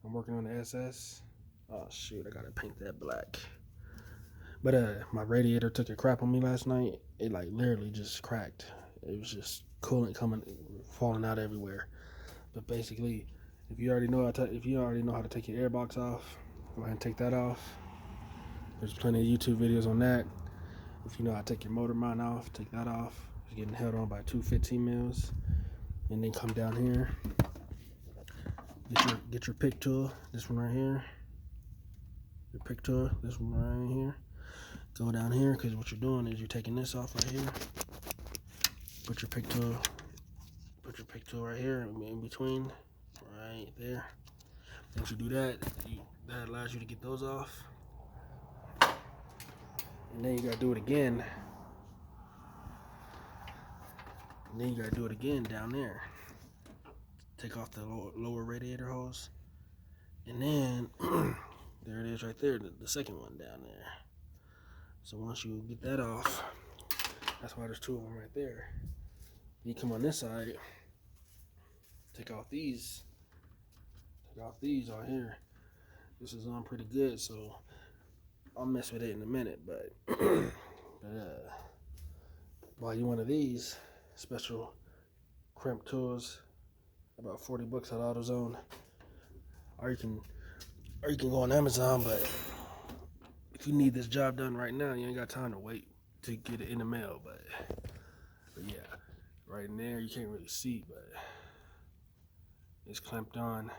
I'm working on the SS. Oh shoot, I gotta paint that black. But my radiator took a crap on me last night. It like literally just cracked. It was just coolant falling out everywhere. But basically, if you already know how to take your air box off, go ahead and take that off. There's plenty of YouTube videos on that. If you know how to take your motor mount off, take that off. It's getting held on by two 15 mils. And then come down here. Get your pick tool. This one right here. Your pick tool. This one right here. Go down here, because what you're doing is you're taking this off right here. Put your pick tool right here in between, right there. Once you do that, that allows you to get those off. And then you gotta do it again. And then you gotta do it again down there. Take off the lower radiator hose. And then, there it is right there, the second one down there. So once you get that off, that's why there's two of them right there. You come on this side, take off these on here. This is on pretty good, so I'll mess with it in a minute. But buy you one of these special crimp tools, about 40 bucks at AutoZone, or you can go on Amazon. But if you need this job done right now, you ain't got time to wait to get it in the mail. But yeah, right in there, you can't really see, but it's clamped on.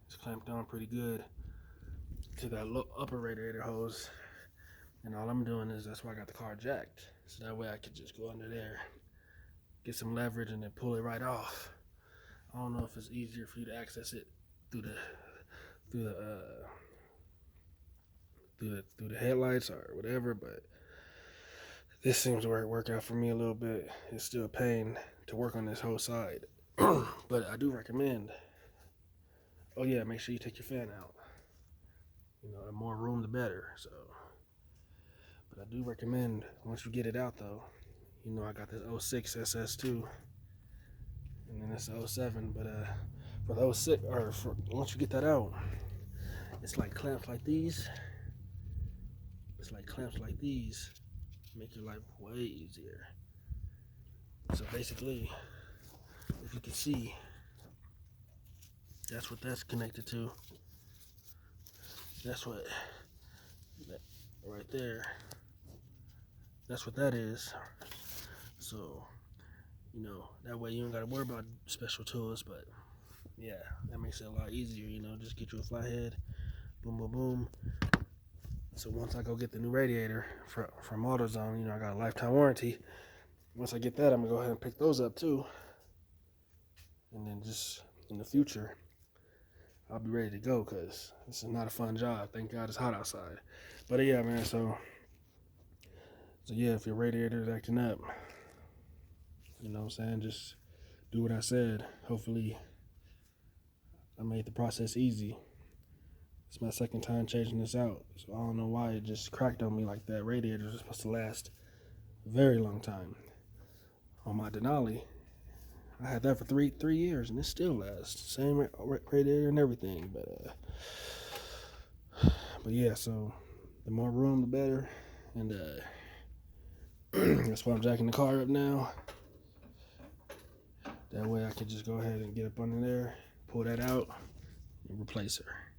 It's clamped on pretty good to that upper radiator hose. And all I'm doing is, that's why I got the car jacked, so that way I could just go under there, get some leverage, and then pull it right off. I don't know if it's easier for you to access it through the headlights or whatever, but this seems to work out for me a little bit. It's still a pain to work on this whole side. But I do recommend, oh yeah, make sure you take your fan out. You know, the more room the better. So, but I do recommend, once you get it out though, you know, I got this 06 SS2, and then it's 07. But for the 06, or once you get that out, it's like clamps like these. It's like clamps like these make your life way easier. So basically, if you can see, that's what that's connected to. That's what that right there, that's what that is. So, you know, that way you don't gotta worry about special tools. But yeah, that makes it a lot easier. You know, just get you a flathead, boom boom boom. So once I go get the new radiator from AutoZone, you know, I got a lifetime warranty. Once I get that, I'm gonna go ahead and pick those up too. And then just in the future, I'll be ready to go, because this is not a fun job. Thank God it's hot outside. But yeah, man, so yeah, if your radiator is acting up, you know what I'm saying, just do what I said. Hopefully I made the process easy. It's my second time changing this out, so I don't know why it just cracked on me like that. Radiator is supposed to last a very long time. On my Denali, I had that for three years, and it still lasts. Same radiator and everything. But yeah, so the more room, the better. And that's why I'm jacking the car up now. That way I could just go ahead and get up under there, pull that out, and replace her.